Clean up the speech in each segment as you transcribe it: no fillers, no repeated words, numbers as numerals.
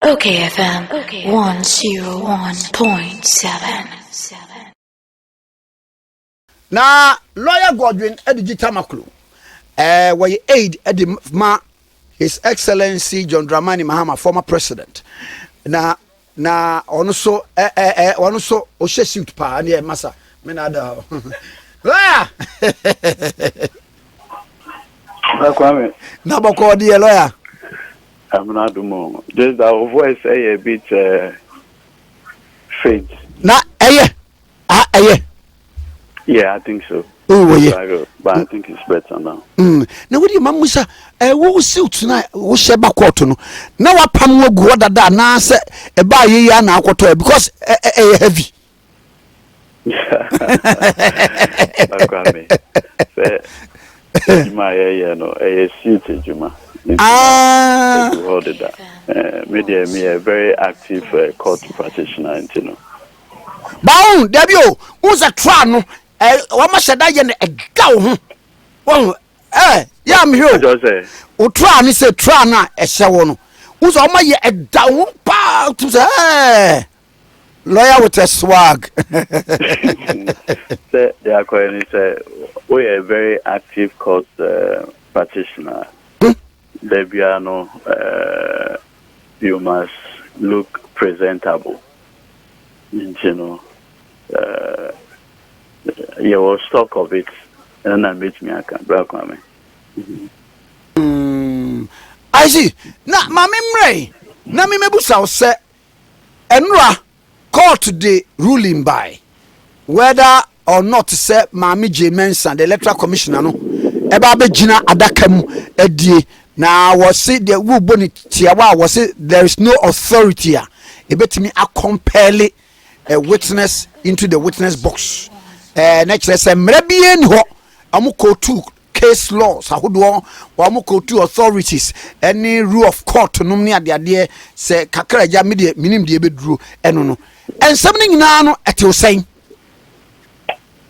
okayfm 101.7. Na lawyer Godwin edigi Tamakloe were aid ma His Excellency John Dramani Mahama, former president. Na ono so o suit pa na masa me na da lawyer na boko de lawyer. I'm not the more. Just our voice a bit faint. Na Yeah, I think so. Oh yeah. But I think it's better now. Na what you mamusa wo suit na wo sheba court no na wapam wo gu dada na se e ba ye ya na akoto because heavy. Akwame. Juma yeah no suit Juma. Hold it that. Me a very active court practitioner, you know. Baun debio who's a try no wa ma sheda ye na ega wo ho ya me ho just say o try ni say try na e hye wo no who's o ma ye eda wo pa to say lawyer with a swag. Say they are calling say we are a very active court practitioner. Debiano, you must look presentable. You know, you will stock of it, and I meet me. I can break me. I see. Na mami na me mebusa say enra court the ruling by whether or not say Mami J Mensa the electoral commissioner no eba be gina adaka mu adie. Now was say the wuboni tiawa was say there is no authority a ebetimi compel a witness into the witness box. Next say mrebie ni ho amuko two case laws ahodo amuko two authorities any rule of court no ne ade say kakraja me de minim de beduru eno no ensem ni nyina no etew sen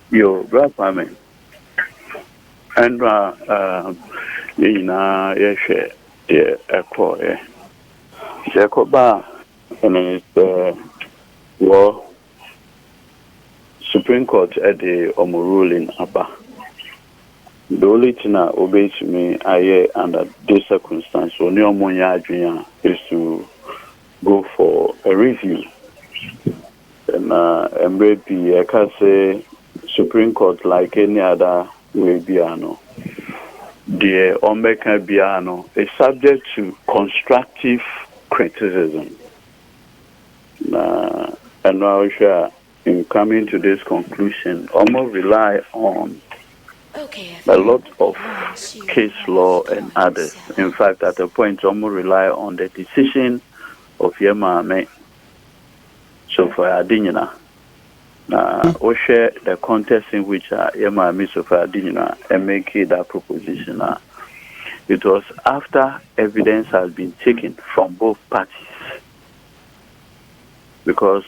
Yo grandpa and yes, echo, Jacoba, and it's war Supreme Court at the ruling Abba. The only thing that obeys me, under this circumstance, when your money is to go for a review. And maybe I can say Supreme Court, like any other way, piano. The Omeka Biano is subject to constructive criticism. And now, in coming to this conclusion, almost rely on a lot of case law and others. In fact, at a point, almost rely on the decision of Yemame. So for Adinina. We share the context in which Yemami Sofa Adinina and make that proposition. It was after evidence has been taken from both parties. Because,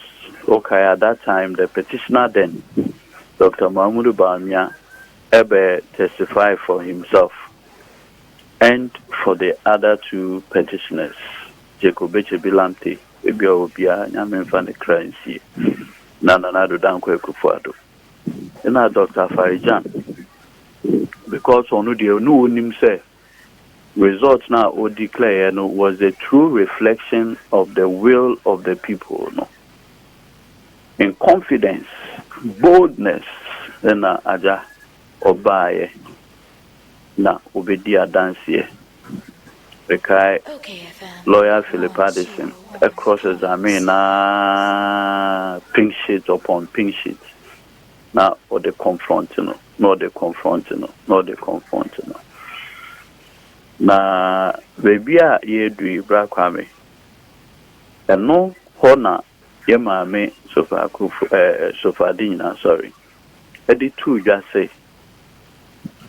at that time, the petitioner then, Dr. Mahmoud Bamia, testified for himself and for the other two petitioners, Jacob Bilante, Obia, Yamen Van de Crancy. Nana do Danko Kufuado. And Dr. Farijan. Because on the no him say results now or declare no was a true reflection of the will of the people. No. In confidence, boldness, then aja obaye na obedia dansie. Bekai lawyer Philip Addison across examine pink sheet upon pink sheet. Now or the confronting, not the confronting, not the confronting. Na baby ye do Ibrahim. And no honor Yemame Sofadina, sorry. Eddie two just say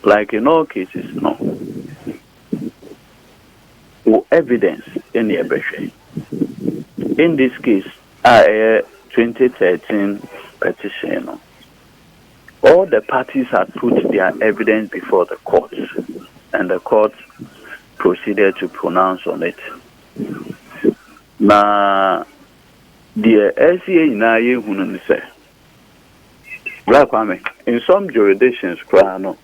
like in all cases, no. Evidence in the abortion. In this case, 2013 petition. All the parties had put their evidence before the court, and the court proceeded to pronounce on it. Na the SCA na ye hunu say. Black women in some jurisdictions no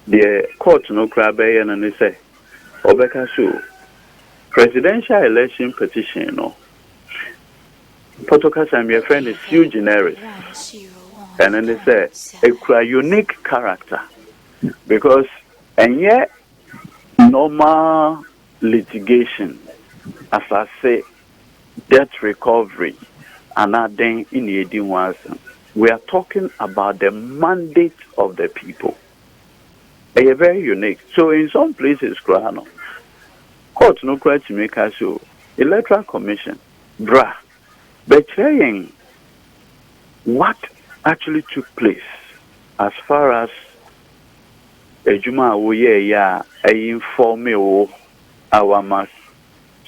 the court no cry be and say obeka so presidential election petition no protocol and your friend is sui generis and then they say a unique character because and yet normal litigation as I say debt recovery and then in the ones we are talking about the mandate of the people. They are very unique. So in some places, court no quite to make us so Electoral Commission, betraying what actually took place as far as a Juma Oye inform me our mass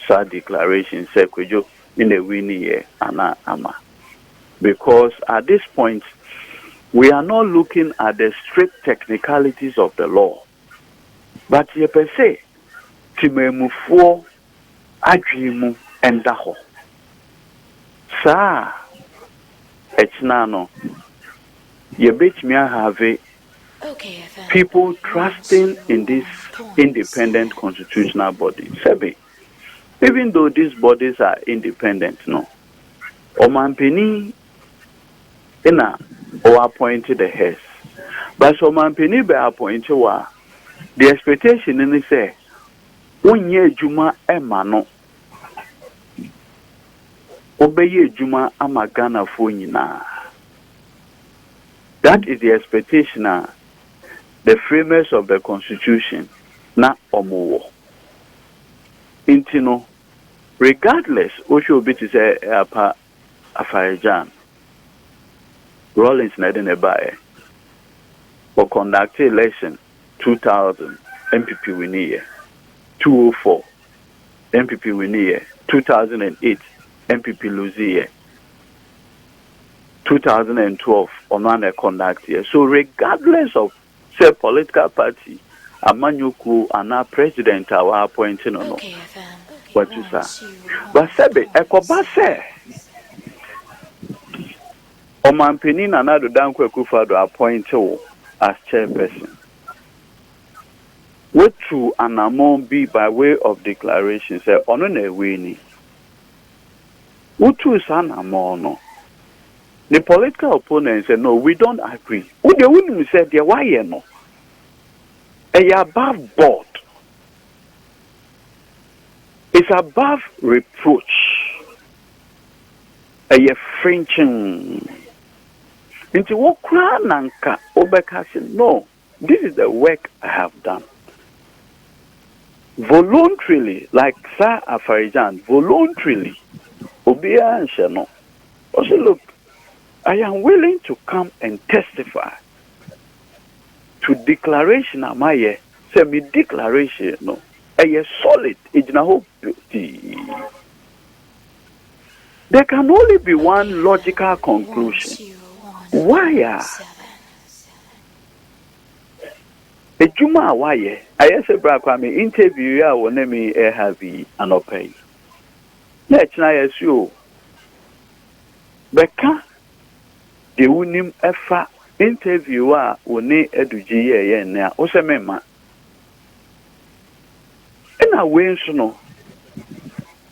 declaration sekwejo in a winning year ama. Because at this point, we are not looking at the strict technicalities of the law. But ye per se, timemufo adwimu endaho. Sa, etnano, ye bet me have people trusting in this independent constitutional body. Sebe, even though these bodies are independent, no. Omampeni or appointed the heads. But so man penny be appointed the expectation in the say 1 year Juma Emano obey Juma Amagana Funina. That is the expectation the framers of the constitution na omo. Intino regardless what should be to say Afarijan Rollins Nedine Baye or conduct election 2000 MPP winnie 204 MPP winnie 2008 MPP lose 2012 on one conduct here. So regardless of say political party Amanyuku and our president our appointing or no. What you say? But Sebe Ekobase Omampeni Nana Dankwe Kufado appointed as chairperson. What to an amount be by way of declaration say onone winning. What to san amono. The political opponents say no, we don't agree. What they wouldn't say they why no. A above board. It's above reproach. A fringing. Into what nanka obekasi. No, this is the work I have done. Voluntarily, like Sir Afarijan, voluntarily, Obia and Shano. Also, look, I am willing to come and testify to declaration. Amaye, say me declaration, no, a solid, there can only be one logical conclusion. Why? A Juma, why? I say, Brakwame, interview ya wone me heavy and opay. Let's not assume. Beka, the unim efa interviewer wone eduji ye na osemema. In a way, no.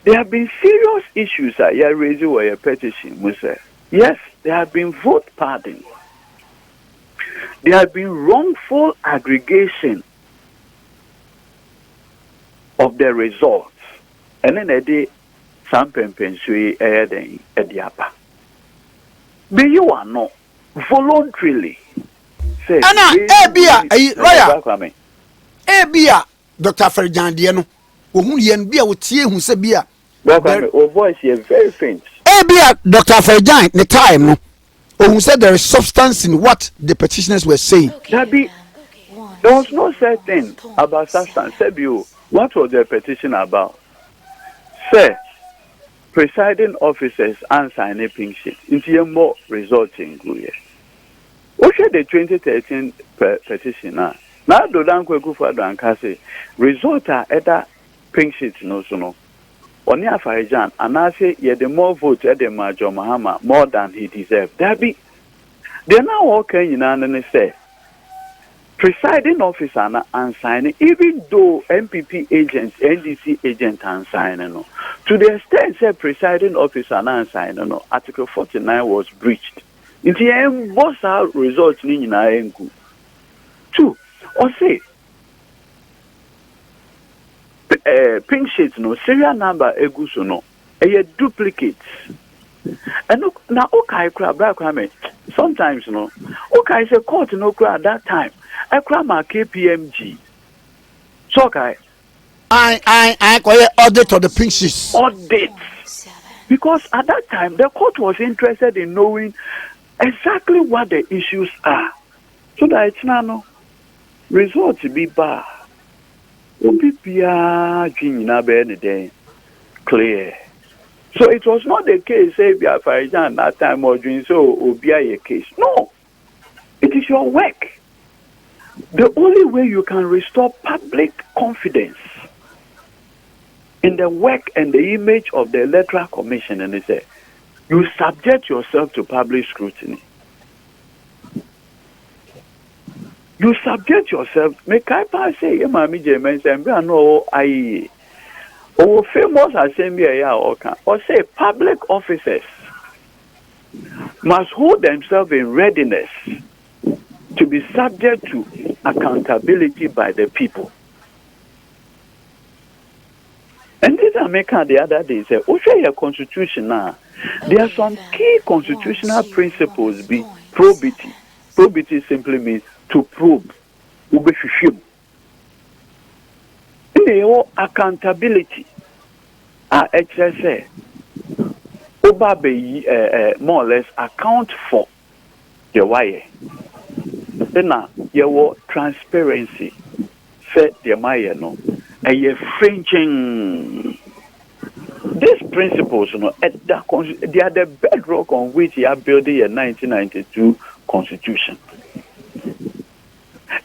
There have been serious issues that you raised with your petition, Musa. Yes, there have been vote pardon. There have been wrongful aggregation of the results. And then they some pensui ediapa. But you are not voluntarily. Say, Ebia, lawyer. Ebia, Dr. Ferjan Diano. Ohun yen bia wotie hu se bia. Your voice is very faint. Ebia, Dr. Ferjan, the time no. Ohun said there is substance in what the petitioners were saying. There was no such thing about substance. What was the petition about? Sir, presiding officers answer a pink sheet. Into more resulting. What should the 2013 petition now? Do Dankwe Kufado and Kasi result are either pink sheets no so no. Oni Afarijan, and I say, yeah, the more votes at the Major Mahama, more than he deserved. That be, they're now walking in and say, presiding officer and signing, even though MPP agents, NDC agents and signing, no, to the extent that presiding officer and signing, no, Article 49 was breached. In the end, what's our result in Engu? Two, or say, pink sheets, no, serial number, eguso, no, a duplicates. And look, now, okay, black women, sometimes, no, okay, say court, no, at that time. I cry my KPMG. So okay. I call audit of the pink sheets. Audit. Because at that time the court was interested in knowing exactly what the issues are. So that it's now no result to be bad. Clear. So it was not the case, say we are at that time or doing so or be a case. No. It is your work. The only way you can restore public confidence in the work and the image of the Electoral Commission, and they say, you subject yourself to public scrutiny. You subject yourself. Make I pass say, Mami James, and we know I. Or famous assembly, or say public officers must hold themselves in readiness to be subject to accountability by the people. And this America the other day said, your constitution now. There are some key constitutional principles be probity. Probity simply means to probe. Accountability. HSA. More or less account for the wire. Then your transparency said the Maya no a fringing these principles they are the bedrock on which you are building a 1992 constitution.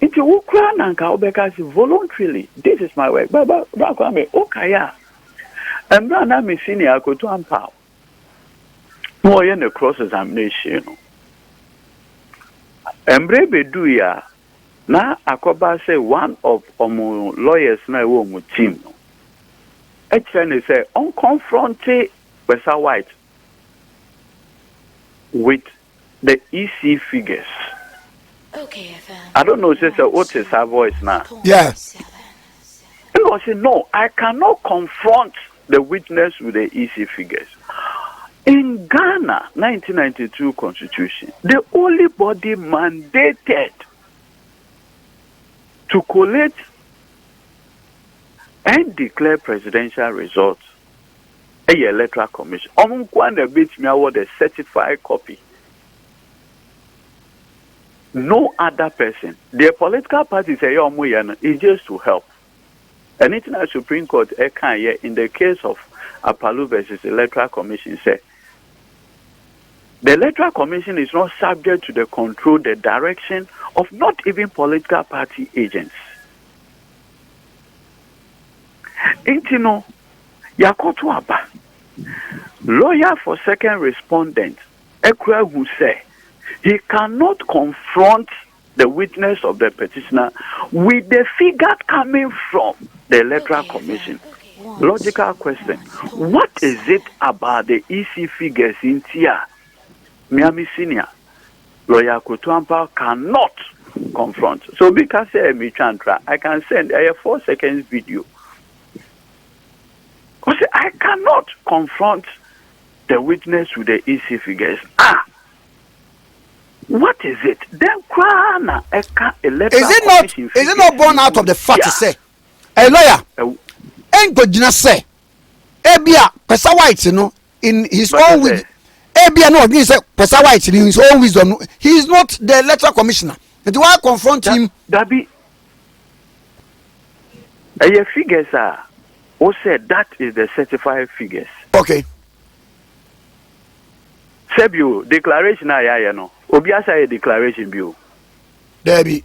Into Ukraine and Kaubeka voluntarily. This is my work. But okay, and Brana me senior go to empower. No, in the cross examination. Embrebe do ya na akoba say one of lawyers na wo team no. Actually say on confronted Wesa White with the EC figures. Okayfm. I don't know what is her voice now. Yeah. And I say no, I cannot confront the witness with the EC figures. In Ghana 1992 constitution, the only body mandated to collate and declare presidential results a Electoral Commission. Omunkwana beat me award a certified copy. No other person. The political parties say is just to help. And International Supreme Court in the case of Apalu versus Electoral Commission say the Electoral Commission is not subject to the control, the direction of not even political party agents. Intino Yakoto Aba, lawyer for second respondent, Ekwe who say he cannot confront the witness of the petitioner with the figure coming from the Electoral Commission. Logical question. What is it about the EC figures in Tia? Miami Senior, lawyer Kutuampa cannot confront. So because I can send a 4 seconds video. Because I cannot confront the witness with the EC figures. What is it? Then Krana is it not born out of the fact to say a lawyer ain't good say Ebia Pesa White, you know, in his own way. Ebia no he say Pesa White in his own wisdom. He is not the Electoral Commissioner. And do I confront him? That be a figures are who said that is the certified figures. Okay. Sebio declaration I no. Obiasa a declaration bill. There be.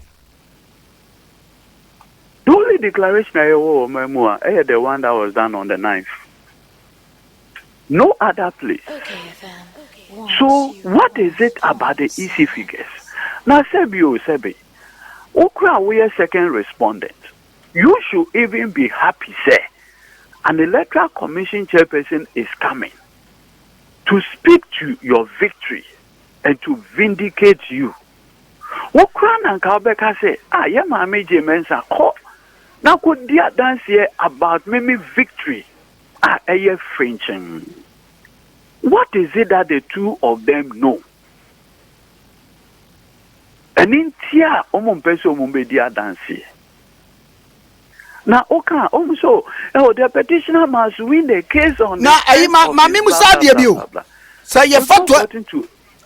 The only declaration I owe Memua, the one that was done on the 9th. No other place. Okay, So what is it about the EC figures? Now, Sebi, Okra, we are second respondent. You should even be happy, say, an electoral commission chairperson is coming to speak to your victory and to vindicate you. Okra and Kalbeka say, yeah, my major mensa call. Now, could dear dance here about maybe victory? A Frenching. What is it that the two of them know? And in tia, peso mumbedia dance here. Now, okay, also, the petitioner must win the case on. Now,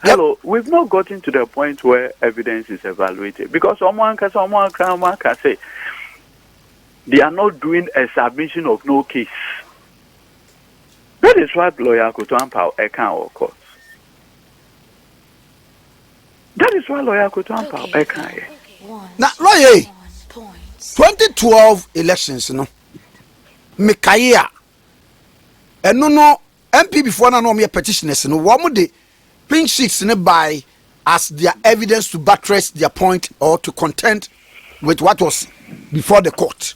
hello, we've not gotten to the point where evidence is evaluated because someone can say they are not doing a submission of no case. That is what lawyer could empower a can or court. That is why lawyer could empower a can. Now, lawyer, 2012 elections, no, Mikaya, and no MP before no mere petitioners, no one the pink sheets by as their evidence to buttress their point or to contend with what was before the court.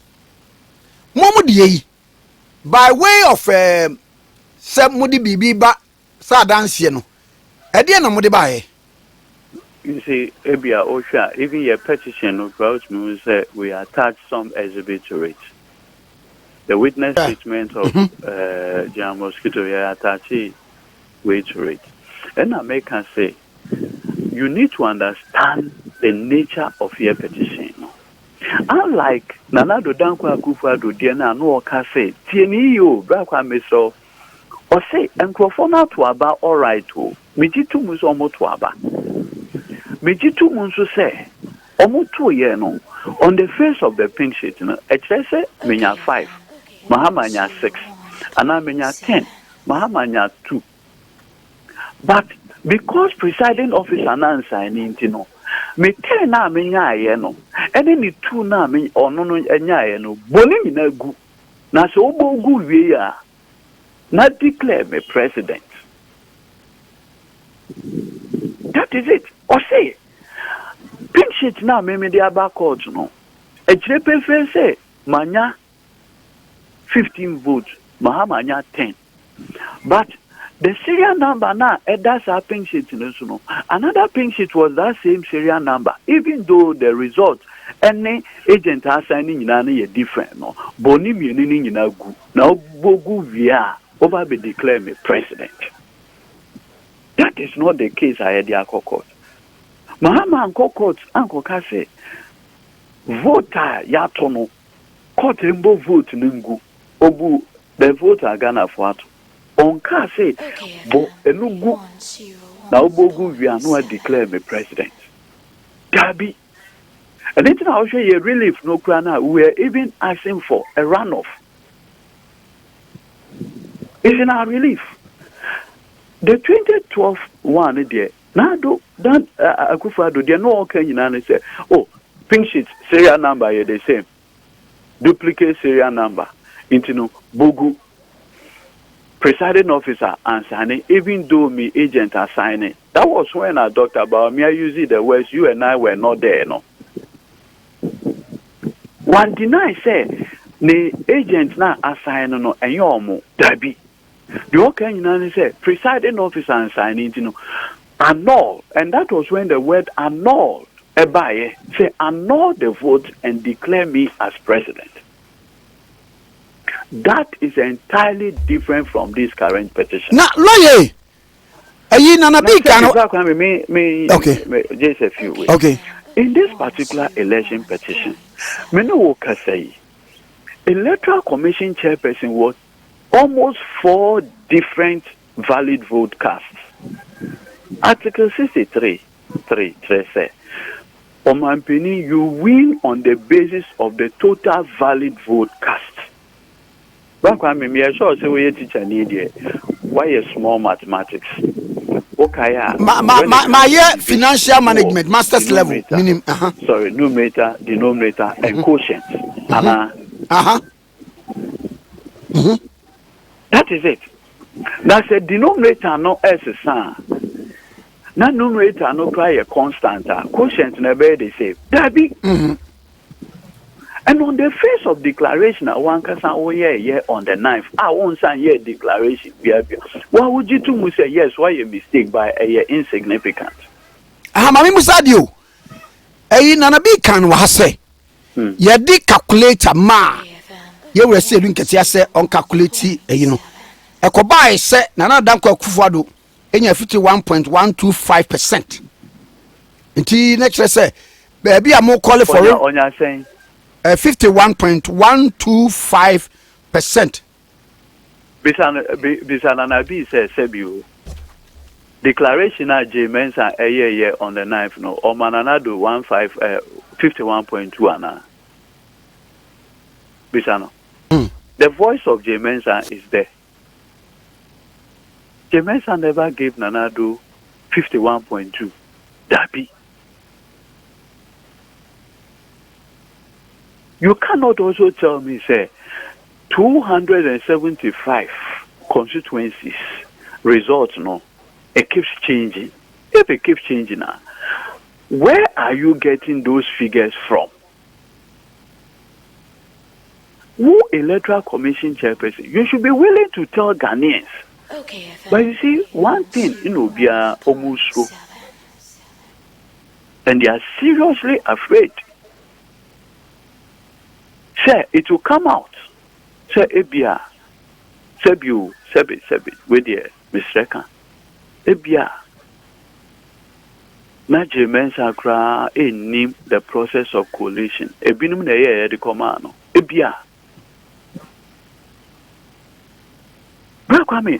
Momodi, by way of some mudi bibi ba sa dance no, Edia no mudi bae. You see, Ebia Osha, even your petition about me say we attach some exhibit to it. The witness statement of Jan Mosquito, we attach it to it. And I make her say, you need to understand the nature of your petition. Unlike Nanado Dankwa Kufado Diana no ka say, Tieni yo, Brakwa Meso, or say, and Crofona to Aba, all right, to Mijitu Musomo to Aba. Mijitu Munsu say, Omutu Yeno, on the face of the pink sheet, Echese, Minya 5, Mahama nya 6, Ana Minya 10, Mahama nya 2. But because presiding officer Nansa and Intino, me 10 na Minya Yeno, and any 2 na me or no Yeno, Bonimina gu, na so gu via, not declare me president. That is it. Or say, pink sheet now, maybe they are backwards, no. A JPF say, Manya 15 votes, Mahamanya 10. But the serial number now, that's our pink sheet, no. Another pink sheet was that same serial number, even though the result, any agent are signing in any different, no. Boni meaning in a gu, now bogu via, over be declare me president. That is not the case I had the court. Mahama and court Uncle Kase voter yatono court embo vote ningu obu the voter Ghana for on Kase bo enugu na obogu we are no declare me president. Gabi. And then I'll show you a relief no krana we are even asking for a runoff. It's in our relief. The 2012 one there. Now do that Akufado they no okay and say, oh, pink sheet serial number are the same. Duplicate serial number. Into Bogu presiding officer and signing, even though me agent are signing. That was when I talked about me using the words you and I were not there, no. One deny say the agent now assign no and you mo dabi. The okay and say presiding officer and signing you know. Annul, and that was when the word annul, ebaye, say annul the vote and declare me as president. That is entirely different from this current petition. Now, lawyer, you just a few ways. Okay. In this particular election petition, me no say Electoral Commission chairperson was almost 4 different valid vote casts. Article 63, 3 says, Omampini, you win on the basis of the total valid vote cast. Back when me sure say we teacher need why a small mathematics. Okay, my financial management, master's level, minimum. Sorry, numerator, denominator, and quotient. That is it. That's a denominator no S son. Na numerator no cry a constant. Quotient never they say. Dabi. And on the face of declaration, I want to say, oh yeah, on the 9th. I won't say yeah declaration. Why would you two say yes? Why a mistake by a insignificant? Mami Musadio. Nana bi kan wa say. Ye di calculator ma. Ye we say link say on calculate know. Ekoba say Nana Danko Akufo-Addo enya 51.125%. Nti next say baby am call for onya saying 51.125%. Bisana Nabi says Sebiu. Declaration at J Mensa a year on the 9th no or Mananado 51.2 ana. Bisano. The voice of J Mensa is there. J Mensa never gave Nanado 51.2. Dabi. You cannot also tell me, say, 275 constituencies results, no, it keeps changing. If it keeps changing now, where are you getting those figures from? Who Electoral Commission chairperson? You should be willing to tell Ghanaians. Okay, but you see, one thing, be almost so. And they are seriously afraid. Say it will come out. Say Ebia, Sebi, with the Mr. Kan. Ebia. Na Jemensa kra name the process of coalition. Ebinum na ye the command. Ebia.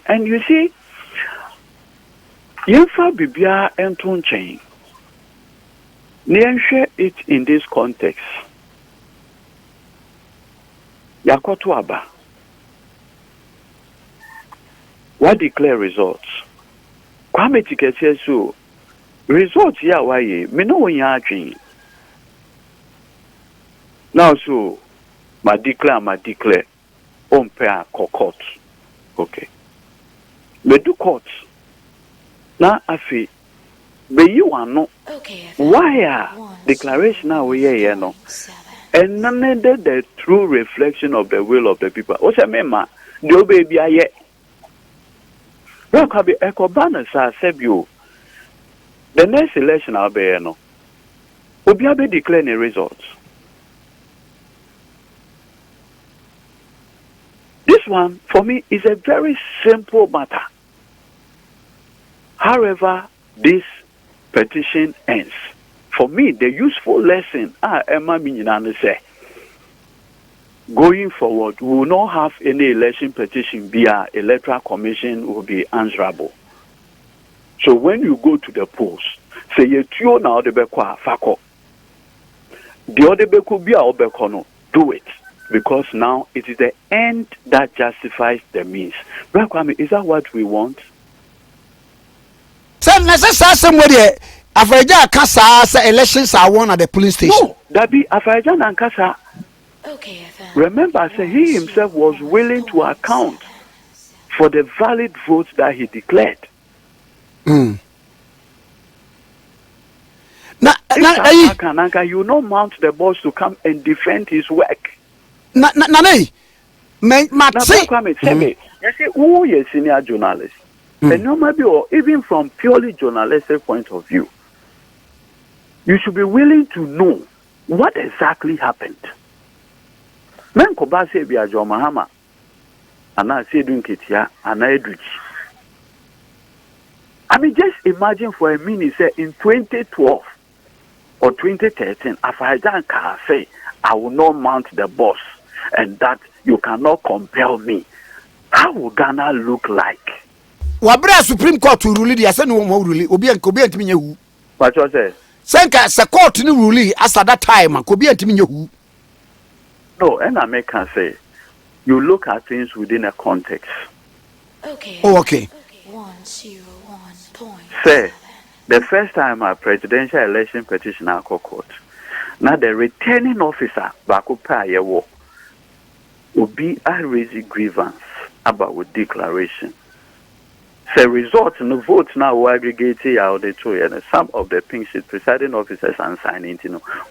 And you see, Yenfa Bibia Anton chain. Share it in this context. Yakoto Aba. What declare results? Kwame Tikete so results ya waye me no nya adwen. Now so ma declare on pair court. Okay. Me do court. Na afi be you are no. Okay. Why declaration now we here no. And none of the true reflection of the will of the people. O se mema do baby aye. Rock be ekobana sa sebio. The next election I'll be no. Obi be declare the results. This one for me is a very simple matter. However, this petition ends. For me, the useful lesson say, going forward, we will not have any election petition via Electoral Commission will be answerable. So when you go to the polls, say you now the bekwa fako. The other beku be obekono, do it. Because now it is the end that justifies the means. Is that what we want? Somewhere Afraja Kasa elections are won at the police station. No, that be Afraja and Kasa. Okay, remember, say he himself was willing to account for the valid votes that he declared. Now, you not mount the boss to come and defend his work. You see, who is a senior journalist? And no maybe or even from purely journalistic point of view, you should be willing to know what exactly happened. Men Kobase be a Mahama, and I say doing Kitia, and I do. I mean, just imagine for a minute, say in 2012 or 2013, Afrajan can say, I will not mount the boss, and that you cannot compel me. How will Ghana look like? Wabra Supreme Court to rule the Asen won't rule Obi and Kobi and Timiyu. What you say? Senka sa court ni rule as at that time and Kobi and Timiyu. No, and I may can say you look at things within a context. Okay. Oh, okay. 101.7. Say the first time a presidential election petition at court. Now the returning officer Bakupa Yewo will be a raising grievance about with declaration. the result in the vote now will aggregate out the two and some of the pink sheet presiding officers and signing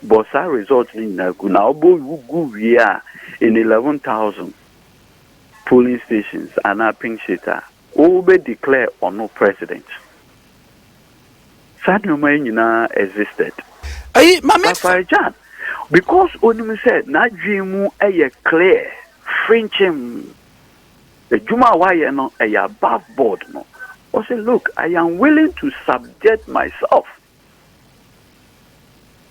but that result in now we are in 11,000 polling stations and our pink sheet will be declared or no president. Sad no existed. Because Onim said na dream clear French him. The Juma why no above board no. I say, look, I am willing to subject myself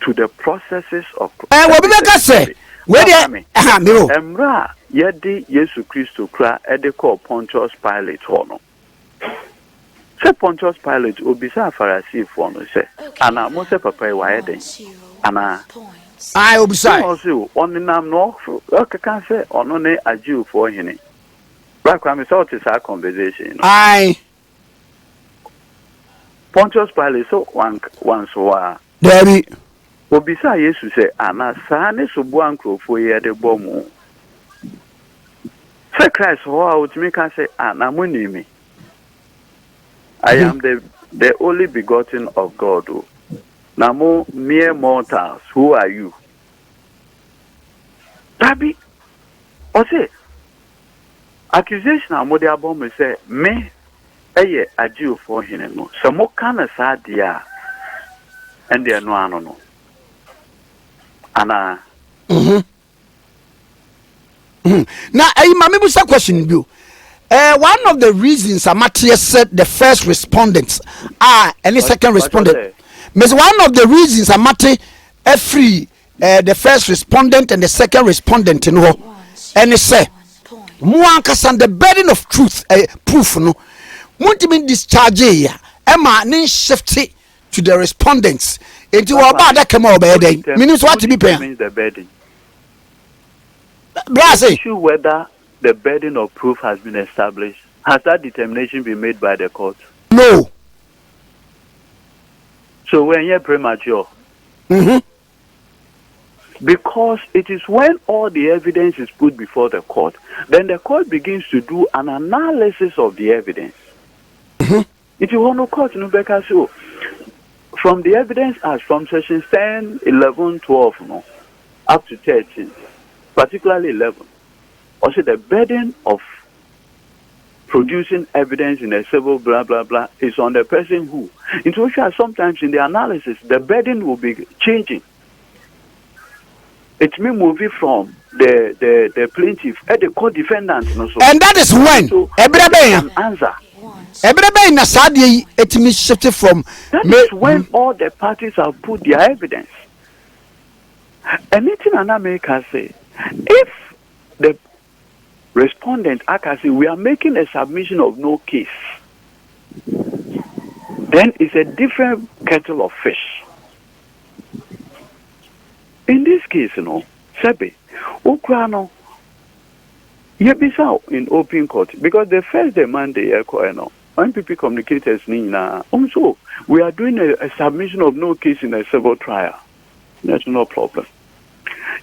to the processes of. What be make say? Where the Emra yedi Yesu Christo kra ede call Pontius Pilate hono. Say Pontius Pilate obisa Pharisee for no say. Ana mo say papa wa ede. Ana I obisa. Also on nam no can say ono ne ajiu for hini. Black Kwame sort is our conversation. I Pontius Pilate so once wa Daddy obisa Yesu say ana sa ne so bo ankrofo ye de bomu. Say Christ ho out me can say ana monimi. I am the only begotten of God. Now mere mortals, who are you? Tabi or say accusation amode abom say me eye ajiu for him no. So mo kana sa dia and they no ano no. Ana Now mama busa question you. One of the reasons Amatia said the first respondents are any second respondent. Miss one of the reasons Amati free the first respondent and the second respondent in war. And it say Muankasan the burden of truth proof no. Muntimin discharge ya Emma nin shifty to the respondents. Into our bad that come over day. Means what to be paying the burden. Issue whether the burden of proof has been established. Has that determination been made by the court? No. So when you're premature, because it is when all the evidence is put before the court, then the court begins to do an analysis of the evidence. If you want to court, so from the evidence as from sections 10, 11, 12, no, up to 13, particularly 11, also the burden of producing evidence in a civil blah blah blah is on the person who, into which sometimes in the analysis the burden will be changing. It may move it from the plaintiff and the co-defendant. And that is when answer. Everybody na sadie it me shifted from. That is when all the parties have put their evidence. Anything an American say, if the respondent say we are making a submission of no case, then it's a different kettle of fish. In this case, Sebe, Ukrano, Yebisa in open court, because the first demand they when people communicators also we are doing a submission of no case in a civil trial. That's no problem.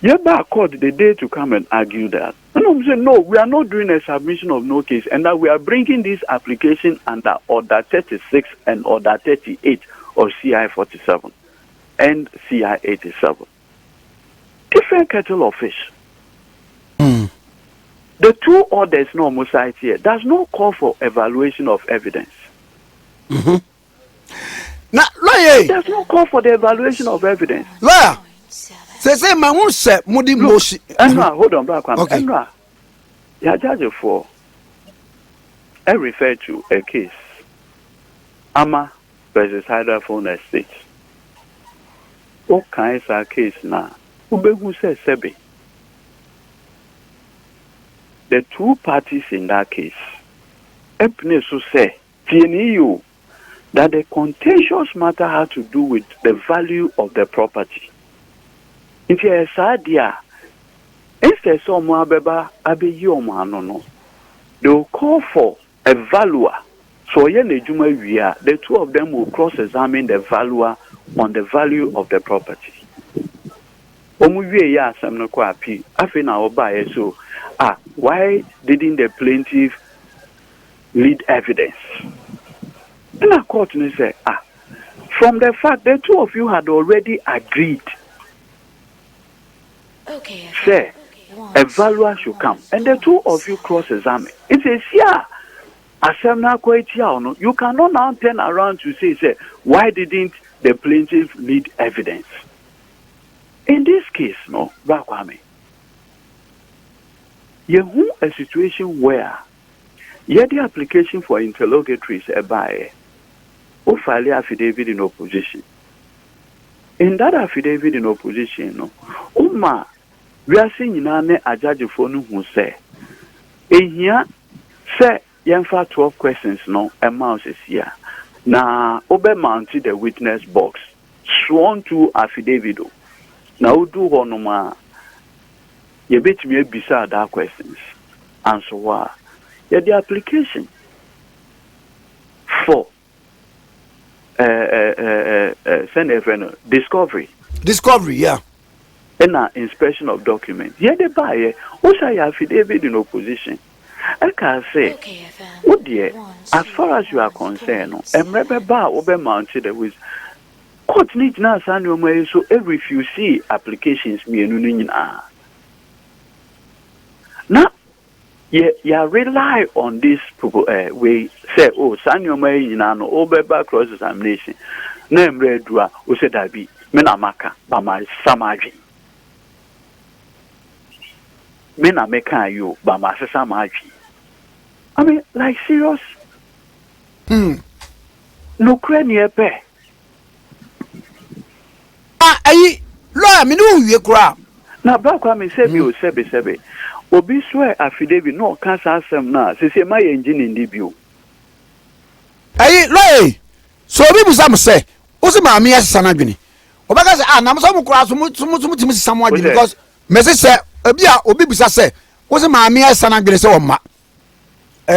Yeba court the day to come and argue that. And I'm saying, no, we are not doing a submission of no case, and that we are bringing this application under Order 36 and Order 38 of CI 47 and CI 87. Different kettle of fish. The two orders no mosaic here does not call for evaluation of evidence. Now, lawyer, does not call for the evaluation of evidence. Lawyer, say my own set, Moody Moshi. Enra, hold on, Black one. Okay. Enra, you judge for. I refer to a case. Ama versus Hydrophone Estate. What kind of a case now? Who says Sebi? The two parties in that case, Epnesu say, TNEU, that the contentious matter had to do with the value of the property. If you are sad, instead someone no, they will call for a valuer. So the two of them will cross-examine the valuer on the value of the property. Why didn't the plaintiff lead evidence? And a court say, from the fact the two of you had already agreed, say, a valuer should come, and the two of you cross-examine. It says, you cannot now turn around to say, why didn't the plaintiff need evidence? In this case, no, Bakwame, you have a situation where the application for interrogatories by who file affidavit in opposition. In that affidavit in opposition, no, we are seeing a judge for who say, here, say, 12 questions, no, amount is here. Now, mounted the witness box, sworn to affidavit. Now, do honor, you bet me beside that questions. And so, the application for discovery. Discovery, yeah. And inspection of documents. Yeah, they buy also affidavit in opposition. I can say, oh dear, as far as you are concerned, and remember, over mounted with court needs now, so every few see applications, me and now, you rely on this way, say, oh, Sanyo May in an over cross examination. Name red dua, who said I be Menamaka, by my Samaji. Menameka, you, by my Samaji. I mean, like serious. No crane pay. Lawyer, me know you crap. Now, Bakwame said you sebe. Obi swear affidavit no cancer asem na. Say my engine in debut. Lawyer. So obi busam say, "Osi ma me asa na dwene." Obaga say, na so mo kura so mo samu adwene because message say, obi busa say, "Osi ma me asa na dwene say o ma."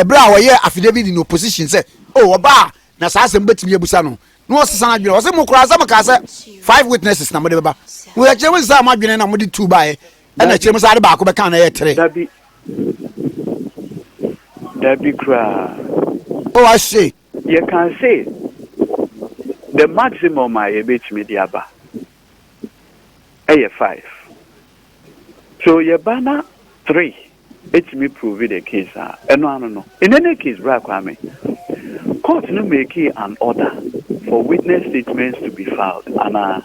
Bra wo ye affidavit in opposition say, "Oh, oba na sa asem betimi abusa no." No sana dwene. O say mo kura sa ka say 5 witnesses na mo de beba. We a chemu sa ma dwene na mo de 2 bae. And the chemu sa de ba ko be kan na ye 3. Dabi cry. Oh, I see. You can say the maximum I bet me diaba. 5. So your banner 3. It's me prove the case. No. In any case, Brakwame, court no make an order for witness statements to be filed. And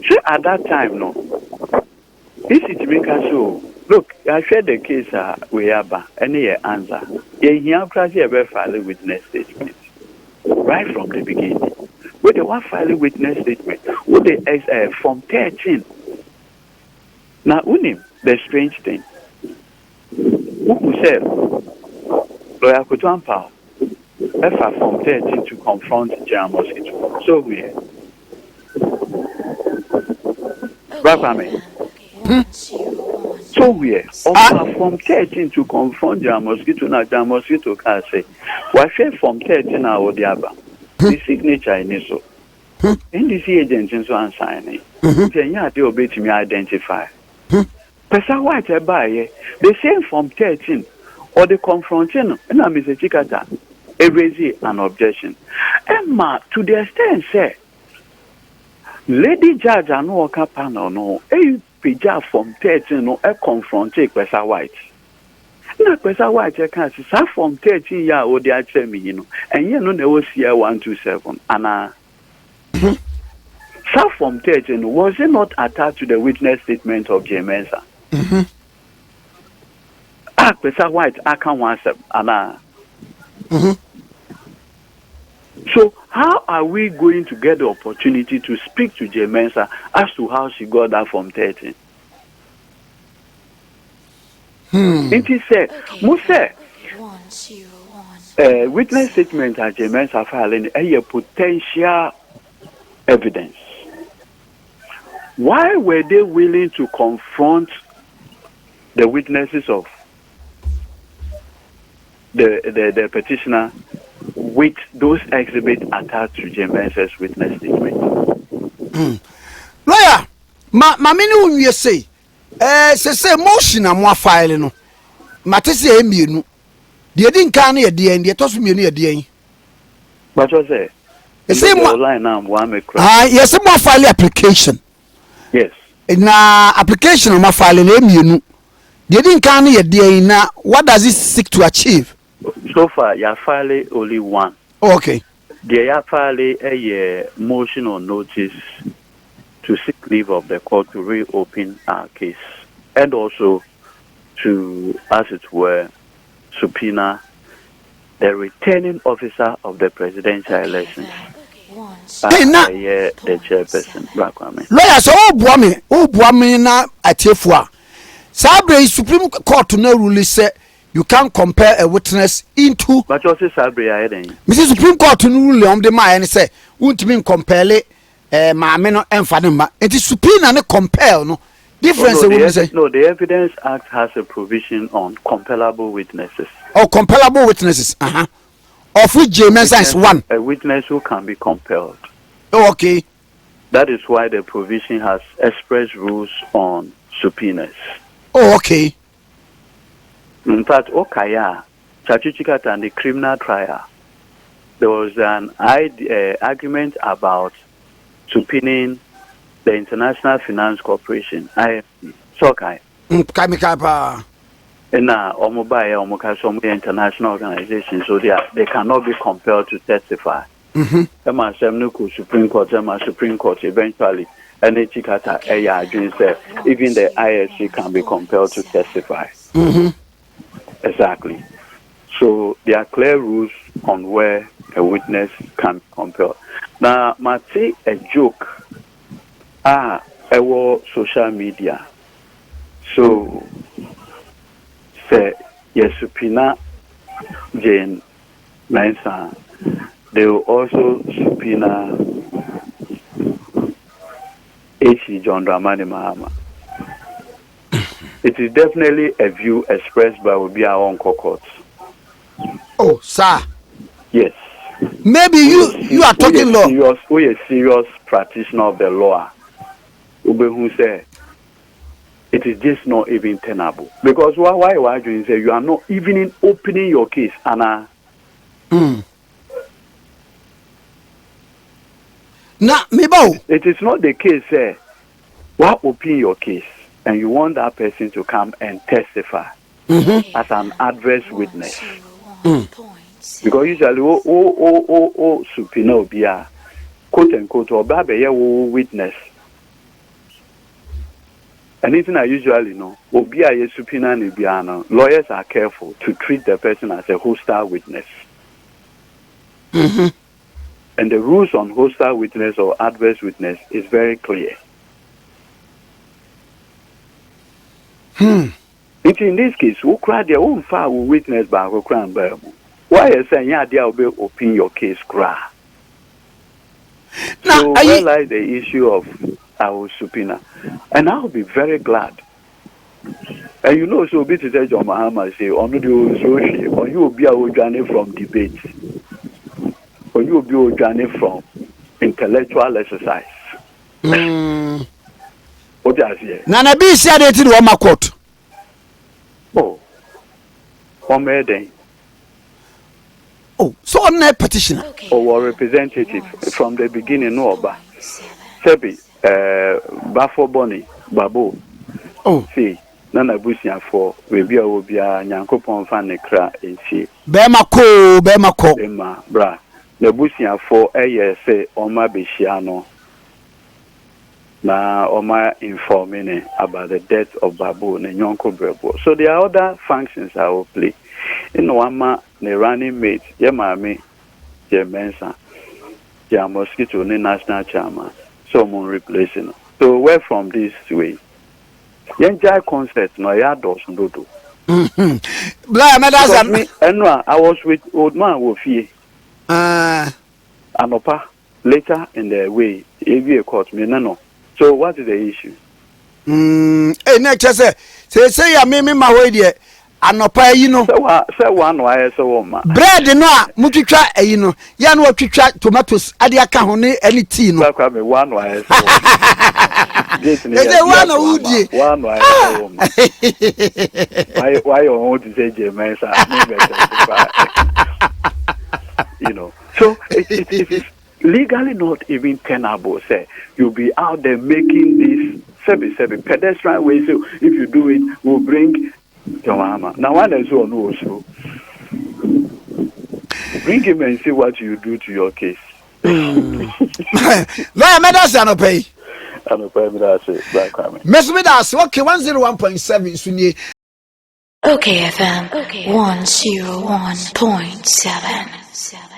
so at that time, no. This is make us so. Look, I shared the case we have any answer. You have file witness statement right from the beginning. With the one file witness statement, with the Form 13. Now, the strange thing. Who said, Lawyer Kutuampa, Form 13 to confront General Mosquito. So we are. So we are. Form 13 to confront General Mosquito. Now, General Mosquito can say, why Form 13 now or the other? The signature in so. And this agent in so unsigning. Then you have to obey to me identify. Person white by the same Form 13 or the confronting, and I'm Mr. Chikata, raise an objection. Emma, to the extent, say, Lady Judge and Walker panel, no, a pija Form 13, no, a confronting person white. Now, person white, I can't say, Form 13, yeah, or the actual me, you know, and you know, there was here 127, and Form 13 was it not attached to the witness statement of J. Mensa? Person white, I can't want Anna. So, how are we going to get the opportunity to speak to J. Mensa as to how she got that Form 13? It is said, Muse, witness statement at J. Mensa filing a potential evidence. Why were they willing to confront the witnesses of the petitioner with those exhibits attached to J. Mensa's witness statement? Lawyer, ma menu you say, say motion am wa file no. Matese emienu. De din kan na ye de en de toso mienu ye de en. But what's it? Line now, yes, more file application. Yes. Na application on my file name they didn't can yet what does it seek to achieve? So far, you file only one. Oh, okay. They are file a motion or notice to seek leave of the court to reopen our case, and also to, as it were, subpoena the returning officer of the presidential elections. The chairperson. Lawyer, so Buame na Atifua. Sabre Supreme Court to no rule say you can't compare a witness into. But you say Sabre ahead. Mrs. Supreme Court to no rule on the mind and say, won't mean compare it, Mameno and Fadima. It is subpoena and compare, no difference. No, the Evidence Act has a provision on compellable witnesses. Oh, compellable witnesses. Of which J-Mensa is one. A witness who can be compelled. Oh, okay. That is why the provision has express rules on subpoenas. Oh, okay. In fact, Okaya, Chachichikata and the criminal trial, there was an argument about subpoenaing the International Finance Corporation, IFC, SOCI. And now, international organization, so they cannot be compelled to testify. Supreme Court eventually, and even the ISC can be compelled to testify. Exactly. So there are clear rules on where a witness can be compelled. Now, Mati, a joke. Social media. So, say, yes, subpoena Jane Mensa. They will also subpoena H.E. John Dramani Mahama. It is definitely a view expressed by our own courts. Oh, sir. Yes. Maybe you are talking law. We are serious practitioner of the law. Who say it is just not even tenable. Because why are you doing say you are not even opening your case, Anna? It is not the case, sir. Why open your case and you want that person to come and testify as an adverse witness? Because usually, subpoena be a quote unquote or witness. Anything I usually know, subpoena lawyers are careful to treat the person as a hostile witness. And the rules on hostile witness or adverse witness is very clear. In this case, who cried their own file witness by who cried by why are saying they will open your case cry? So where lies the issue of our subpoena? And I'll be very glad. And you know, so be to say John Mahama say, on you will be our journey from debate, or you will be our journey from intellectual exercise. What does he? Nana be said it in Roma court. Oh, oh, so on that petition. Or representative from the beginning, no, but Sebi, Bafo Bonnie, Babu. Oh, see, Nana Busia for Rebia Obia, Yankopon Fanekra, and she. Bemako, Emma, bra. The Busia for a year say, Oma Bishiano. Na Oma informing about the death of Babu and Yonko Brebo. So there are other functions I will play. In Wama, the running mate, Yamami, Jemensa, Jam Mosquito, the national chairman, someone replacing. So where from this way? Yenjai concert, no yados ndodo. I was with old man Wofi. Anopa later in the way, AVA court me no. So what is the issue? Hey, next say ya me my way there. Anopa yi no. Say one why so ma. Bread no a mutwitwa yi no. Ya no twitwa tomatoes ade aka ho ne any tea no. Kwa me one why so. They say one who die. One why so ma. Why you want to say Jemensa? You know. So it it is legally not even tenable. Say you'll be out there making this pedestrian way. So if you do it, we'll bring your mama. Now one is one also. Bring him and see what you do to your case. Lawyer, medals are no pay. I don't pay me that shit. Miss Midas, okay, 101.7 Sunny. OKFM 101.7.